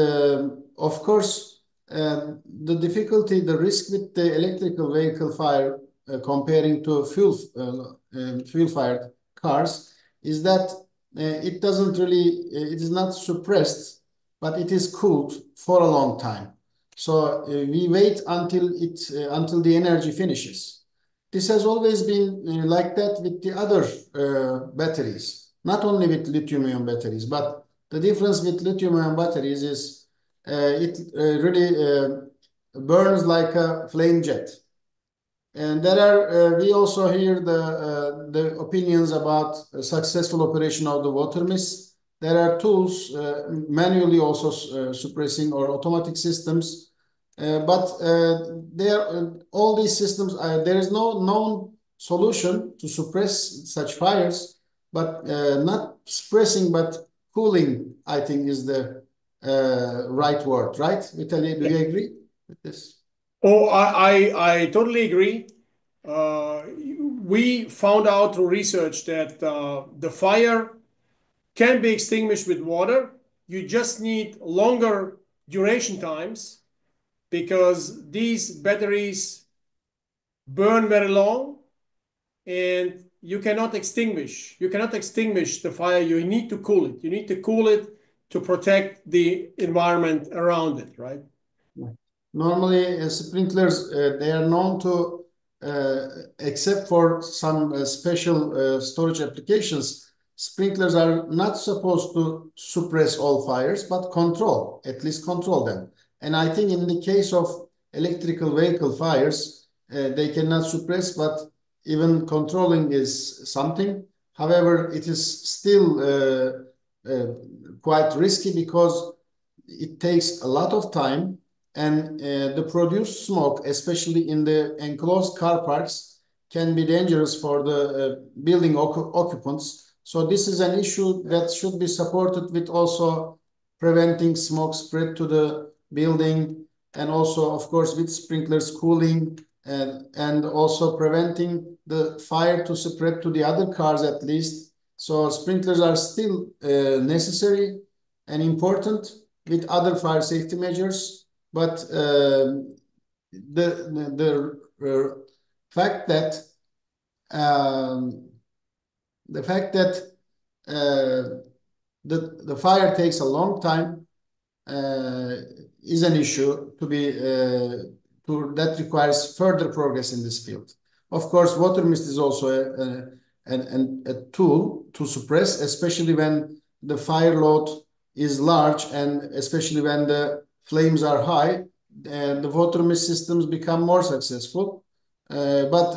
of course, the difficulty, the risk with the electrical vehicle fire comparing to fuel-fired cars is that it doesn't really, it is not suppressed, but it is cooled for a long time. So we wait until the energy finishes. This has always been like that with the other batteries, not only with lithium-ion batteries, but the difference with lithium-ion batteries is it really burns like a flame jet. And there are we also hear the opinions about successful operation of the water mist. There are tools manually also suppressing, or automatic systems, but all these systems, there is no known solution to suppress such fires, but not suppressing but cooling, I think, is the right word, right? Vitaly, do you agree with this? Oh, I totally agree. We found out through research that the fire can be extinguished with water. You just need longer duration times, because these batteries burn very long, and you cannot extinguish the fire. You need to cool it. You need to cool it to protect the environment around it, right? Normally, sprinklers, they are known to, except for some special storage applications, sprinklers are not supposed to suppress all fires, but at least control them. And I think in the case of electrical vehicle fires, they cannot suppress, but even controlling is something. However, it is still quite risky, because it takes a lot of time, and the produced smoke, especially in the enclosed car parks, can be dangerous for the building occupants. So this is an issue that should be supported with also preventing smoke spread to the building, and also, of course, with sprinklers cooling, and also preventing the fire to spread to the other cars at least. So sprinklers are still necessary and important with other fire safety measures. But the fact that the fire takes a long time is an issue that requires further progress in this field. Of course, water mist is also a tool to suppress, especially when the fire load is large, and especially when the flames are high, and the water mist systems become more successful. But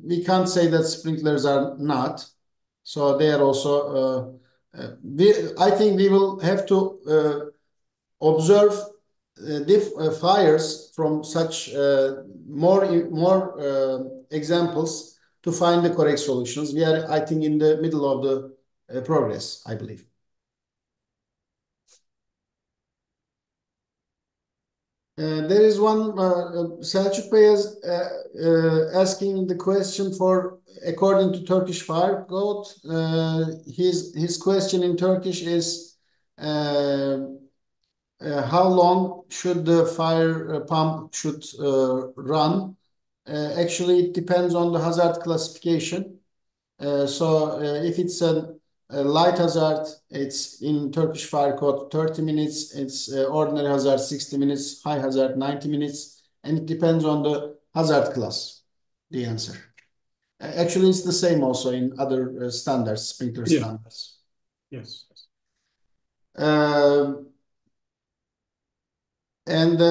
we can't say that sprinklers are not. So they are also, I think we will have to observe fires from such more examples to find the correct solutions. We are, I think, in the middle of the progress, I believe. There is one, Selçuk Bey is asking the question for, according to Turkish fire code, his question in Turkish is, how long should the fire pump should run? Actually, it depends on the hazard classification. If it's a light hazard, it's in Turkish fire code 30 minutes. It's ordinary hazard 60 minutes, high hazard 90 minutes, and it depends on the hazard class, the answer. Actually, it's the same also in other standards, sprinkler standards. Yes. And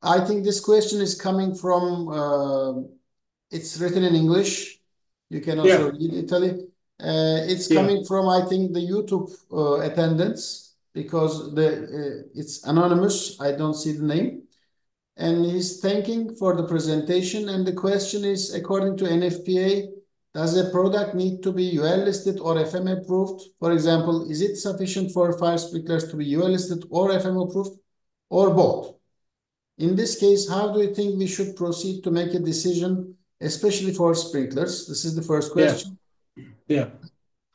I think this question is coming from, it's written in English. You can also read Italy. It's coming from, I think, the YouTube attendants, because it's anonymous. I don't see the name. And he's thanking for the presentation. And the question is, according to NFPA, does a product need to be UL listed or FM approved? For example, is it sufficient for fire sprinklers to be UL listed or FM approved, or both? In this case, how do you think we should proceed to make a decision, especially for sprinklers? This is the first question. The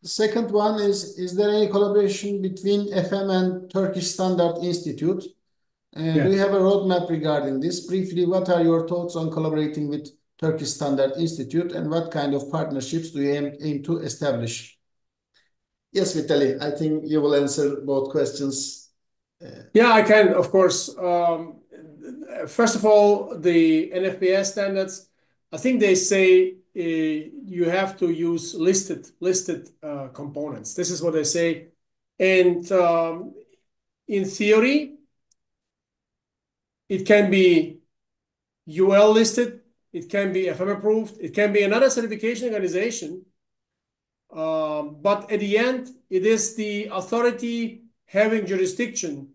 second one is there any collaboration between FM and Turkish Standard Institute? Do you have a roadmap regarding this? Briefly, what are your thoughts on collaborating with Turkish Standard Institute, and what kind of partnerships do you aim to establish? Yes, Vitaly, I think you will answer both questions. I can, of course. First of all, the NFPA standards, I think they say you have to use listed components. This is what they say. And in theory, it can be UL listed, it can be FM approved, it can be another certification organization. But at the end, it is the authority having jurisdiction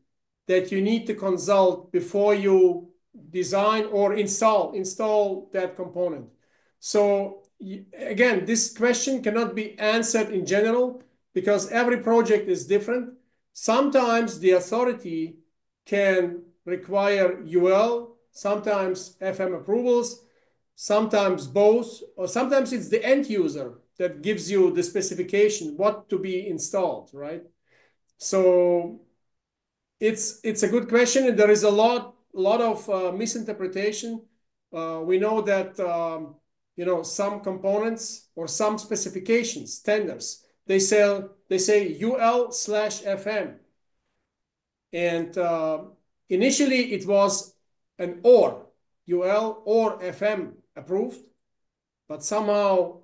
that you need to consult before you design or install that component. So again, this question cannot be answered in general, because every project is different. Sometimes the authority can require UL, sometimes FM approvals, sometimes both, or sometimes it's the end user that gives you the specification, what to be installed, right? So it's a good question, and there is a lot of misinterpretation. We know that some components or some specifications, standards, they say UL/FM, and initially it was an or UL or FM approved, but somehow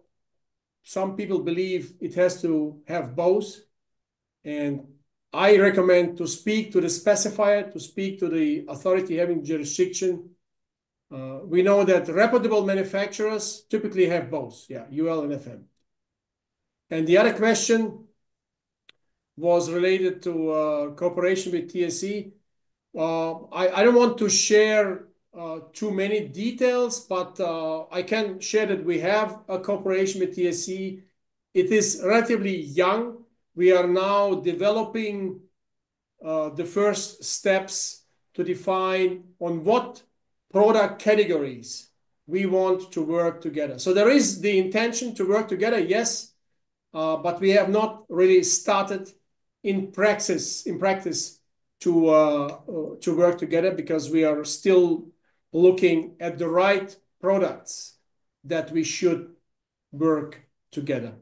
some people believe it has to have both, and I recommend to speak to the specifier, to speak to the authority having jurisdiction. We know that reputable manufacturers typically have both, UL and FM. And the other question was related to cooperation with TSE. I don't want to share too many details, but I can share that we have a cooperation with TSE. It is relatively young. We are now developing the first steps to define on what product categories we want to work together. So there is the intention to work together, yes, but we have not really started in practice to work together, because we are still looking at the right products that we should work together.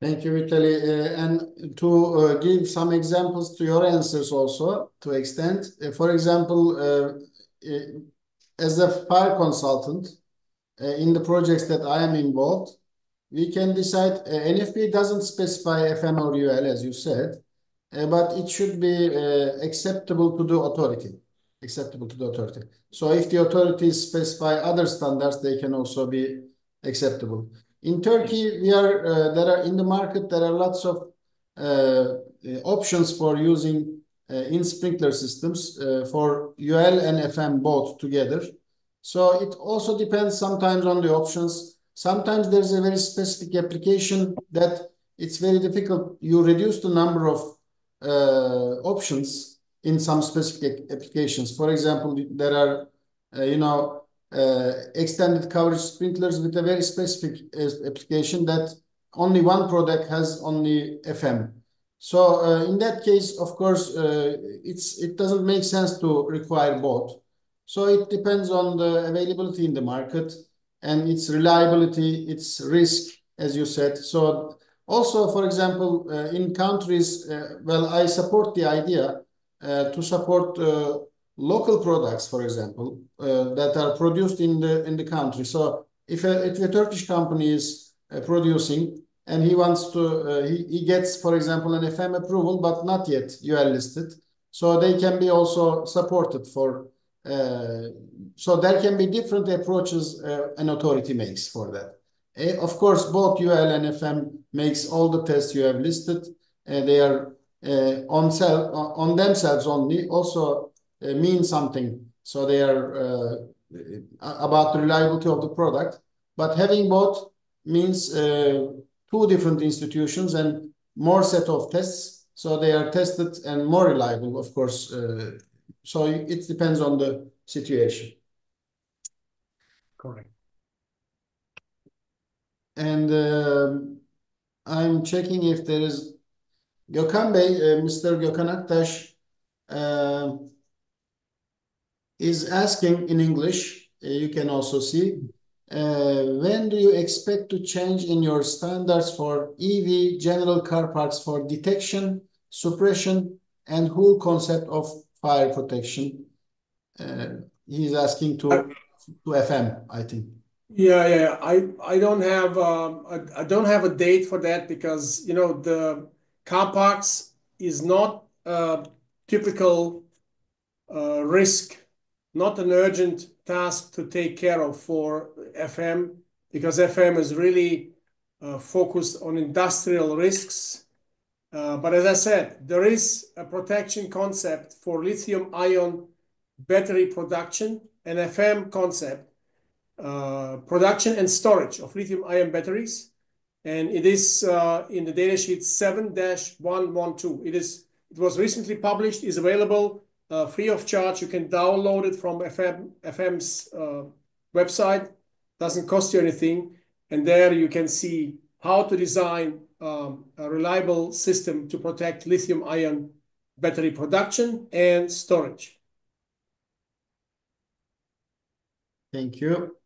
Thank you, Vitaly. And to give some examples to your answers also, to extend, for example, as a fire consultant, in the projects that I am involved, we can decide, NFPA doesn't specify FM or UL, as you said, but it should be acceptable to the authority. So if the authorities specify other standards, they can also be acceptable. In Turkey, in the market, there are lots of options for using in sprinkler systems for UL and FM both together. So it also depends sometimes on the options. Sometimes there's a very specific application that it's very difficult. You reduce the number of options in some specific applications. For example, there are, extended coverage sprinklers with a very specific application that only one product has only FM. So in that case, of course, it doesn't make sense to require both. So it depends on the availability in the market and its reliability, its risk, as you said. So also, for example, in countries, well, I support the idea to support local products, for example, that are produced in the country. So if a Turkish company is producing and he wants to, he gets, for example, an FM approval, but not yet UL listed. So they can be also supported for, so there can be different approaches an authority makes for that. Of course, both UL and FM makes all the tests you have listed. They are on themselves only also mean something. So they are about the reliability of the product. But having both means two different institutions and more set of tests. So they are tested and more reliable, of course. So it depends on the situation. Correct. And I'm checking if there is Gökhan Bey, Mr. Gökhan Aktaş is asking in English, you can also see, when do you expect to change in your standards for EV general car parks for detection, suppression, and whole concept of fire protection? He's asking to FM, I think. Yeah. I don't have I don't have a date for that because the car parks is not a typical risk, not an urgent task to take care of for FM because FM is really focused on industrial risks. But as I said, there is a protection concept for lithium-ion battery production, an FM concept, production and storage of lithium-ion batteries. And it is in the datasheet 7-112. It was recently published, is available free of charge. You can download it from FM's website. Doesn't cost you anything. And there you can see how to design a reliable system to protect lithium-ion battery production and storage. Thank you.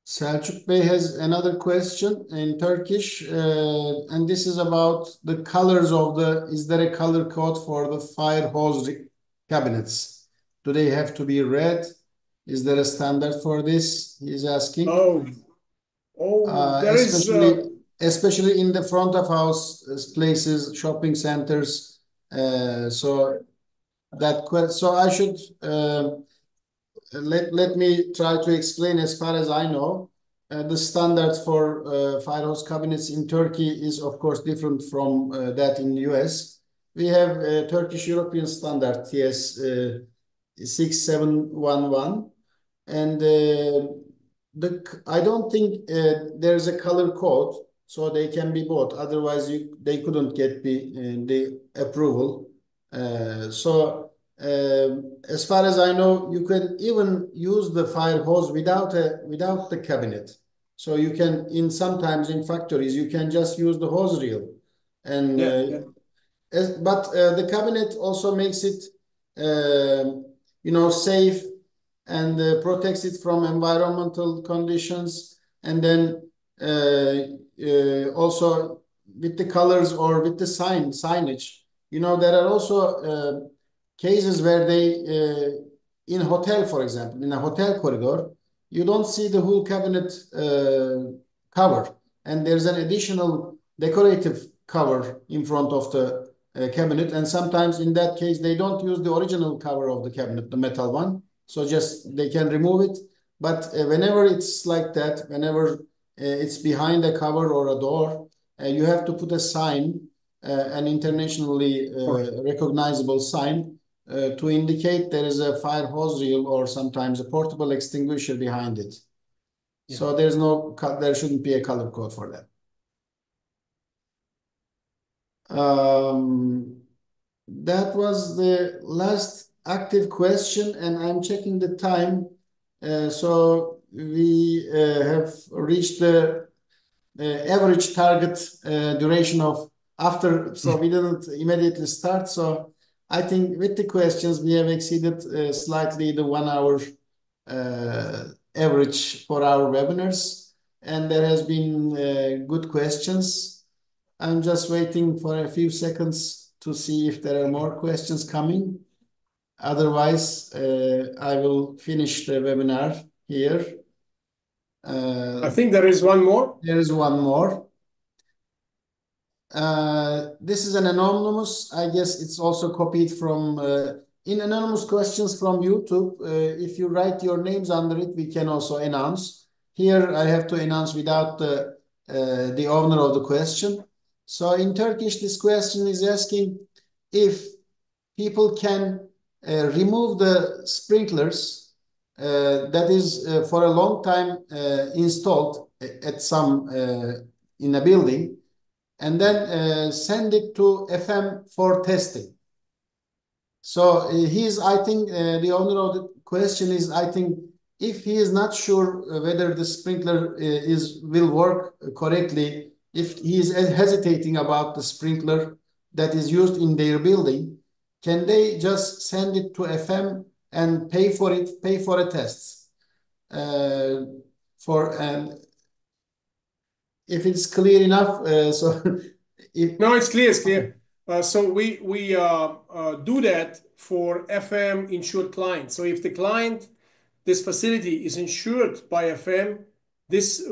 Selçuk Bey has another question in Turkish, and this is about the colors of is there a color code for the fire hose cabinets? Do they have to be red? Is there a standard for this? He's asking. There is especially in the front of house places, shopping centers. So I should let me try to explain as far as I know. The standard for fire hose cabinets in Turkey is, of course, different from that in the US. We have a Turkish European standard, TS 6711, and I don't think there's a color code, so they can be both. Otherwise, they couldn't get the approval. As far as I know, you can even use the fire hose without the cabinet. So you can sometimes in factories you can just use the hose reel, and but the cabinet also makes it safe and protects it from environmental conditions, and then also with the colors or with the signage. There are also cases where they, in hotel, for example, in a hotel corridor, you don't see the whole cabinet cover, and there's an additional decorative cover in front of the cabinet, and sometimes in that case they don't use the original cover of the cabinet, the metal one, so just they can remove it. But whenever it's like that, whenever it's behind a cover or a door, you have to put a sign, an internationally recognizable sign, to indicate there is a fire hose reel or sometimes a portable extinguisher behind it. Yeah. So there shouldn't be a color code for that. That was the last active question, and I'm checking the time. So we have reached the average target duration of after, so we didn't immediately start. So I think with the questions, we have exceeded slightly the 1 hour average for our webinars, and there has been good questions. I'm just waiting for a few seconds to see if there are more questions coming. Otherwise, I will finish the webinar here. I think there is one more. There is one more. This is an anonymous. I guess it's also copied from in anonymous questions from YouTube. If you write your names under it, we can also announce. Here I have to announce without the owner of the question. So in Turkish, this question is asking if people can remove the sprinklers that is for a long time installed at some in a building, and then send it to FM for testing. So I think, the owner of the question is, I think, if he is not sure whether the sprinkler will work correctly, if he is hesitating about the sprinkler that is used in their building, can they just send it to FM and pay for it, pay for a test? If it's clear enough, so No, it's clear. It's clear. So we do that for FM insured clients. So if the client, this facility is insured by FM, this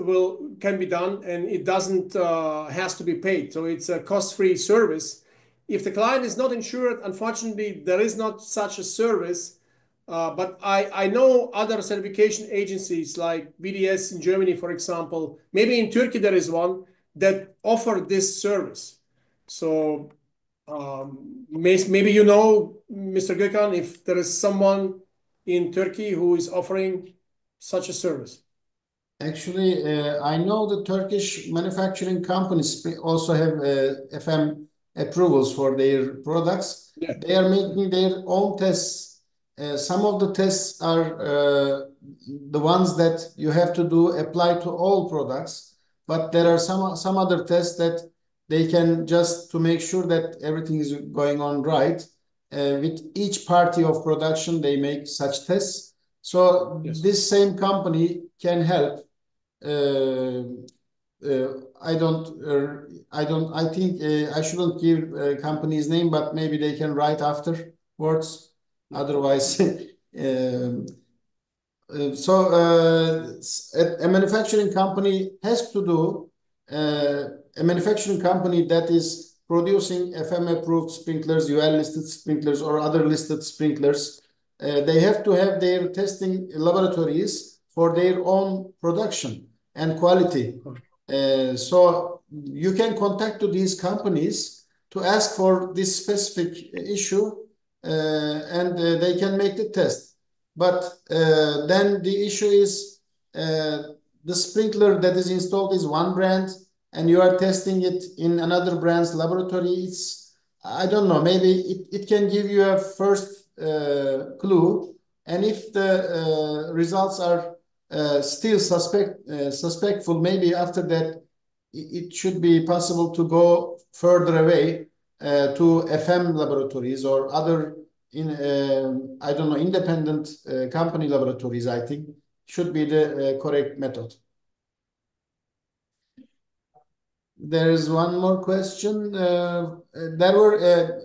can be done, and it doesn't has to be paid. So it's a cost-free service. If the client is not insured, unfortunately, there is not such a service. But I know other certification agencies like BDS in Germany, for example. Maybe in Turkey there is one that offer this service. So maybe you know, Mr. Gökhan, if there is someone in Turkey who is offering such a service. Actually, I know the Turkish manufacturing companies also have FM approvals for their products. Yeah. They are making their own tests. Some of the tests are the ones that you have to apply to all products, but there are some other tests that they can just to make sure that everything is going on right. With each party of production, they make such tests. So Yes. this same company can help. I think I shouldn't give a company's name, but maybe they can write afterwards. Otherwise, a manufacturing company has to do, a manufacturing company that is producing FM-approved sprinklers, UL-listed sprinklers, or other listed sprinklers, they have to have their testing laboratories for their own production and quality. So you can contact to these companies to ask for this specific issue, and they can make the test. But then the issue is the sprinkler that is installed is one brand, and you are testing it in another brand's laboratory. I don't know, maybe it can give you a first clue. And if the results are still suspectful, maybe after that it should be possible to go further away to FM laboratories or other I don't know, independent company laboratories. I think should be the correct method. There is one more question. There were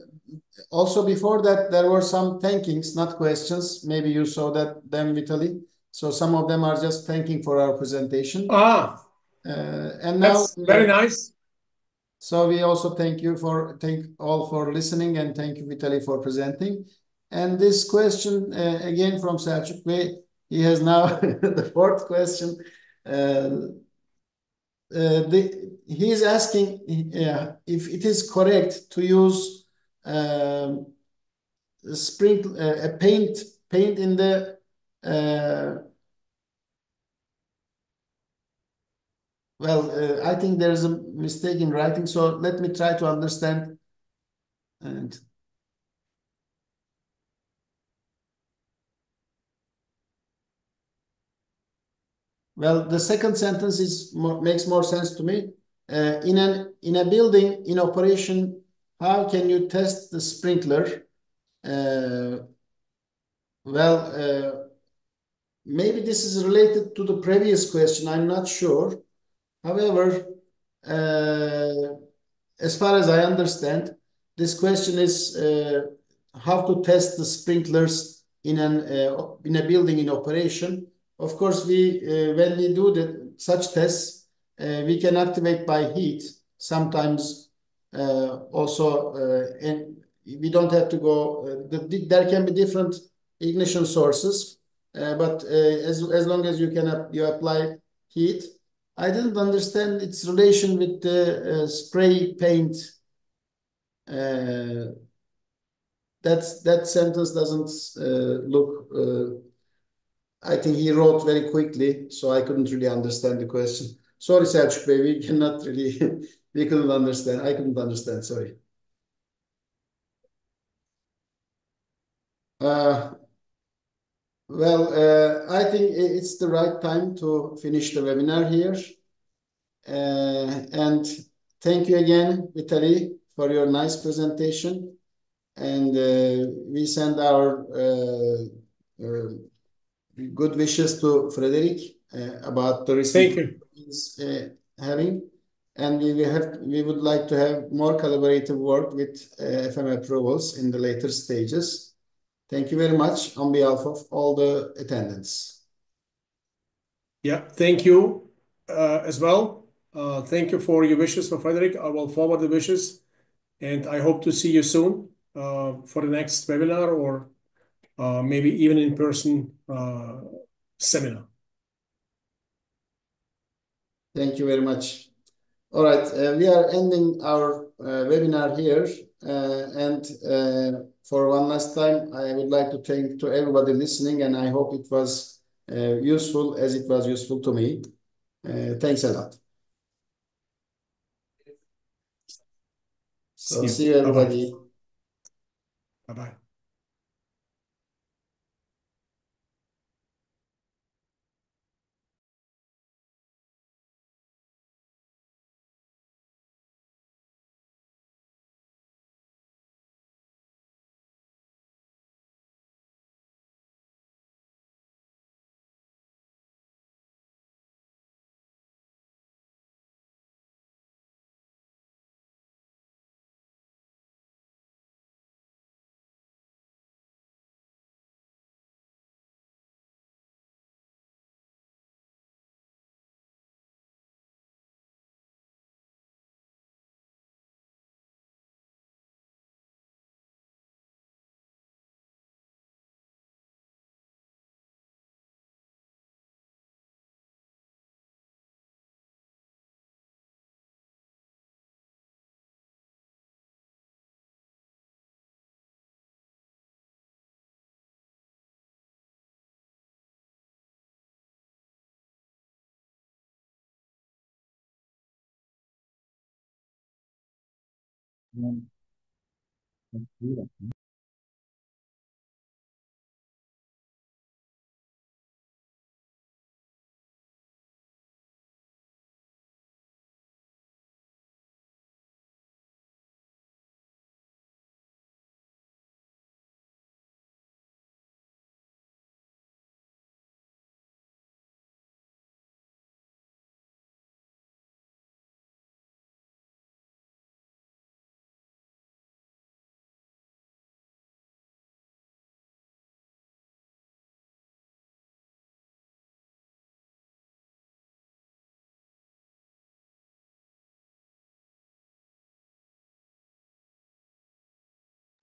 also before that there were some thankings, not questions. Maybe you saw them, Vitaly. So some of them are just thanking for our presentation. And now that's very nice. So we also thank all for listening, and thank you, Vitaly, for presenting. And this question again from Selçuk Bey, he has now the fourth question. He is asking if it is correct to use paint in the I think there's a mistake in writing, so let me try to understand. And Well, the second sentence makes more sense to me. In a building in operation, how can you test the sprinkler? Maybe this is related to the previous question. I'm not sure. However, as far as I understand, this question is how to test the sprinklers in a building in operation. Of course, when we do such tests, we can activate by heat. Sometimes also, and we don't have to go. There can be different ignition sources, but as long as you apply heat. I didn't understand its relation with the spray paint. That sentence doesn't look. I think he wrote very quickly, so I couldn't really understand the question. Sorry, Selçuk Bey, we cannot really. We couldn't understand. I couldn't understand. Sorry. I think it's the right time to finish the webinar here. And thank you again, Vitaly, for your nice presentation. And we send our good wishes to Frederick about the recent he's having. And we would like to have more collaborative work with FM approvals in the later stages. Thank you very much on behalf of all the attendants. Yeah, thank you as well. Thank you for your wishes for Frederick. I will forward the wishes, and I hope to see you soon for the next webinar or maybe even in person seminar. Thank you very much. All right, we are ending our webinar here. And for one last time, I would like to thank to everybody listening, and I hope it was useful as it was useful to me. Thanks a lot. So see you everybody. Bye-bye.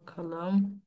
Bakalım.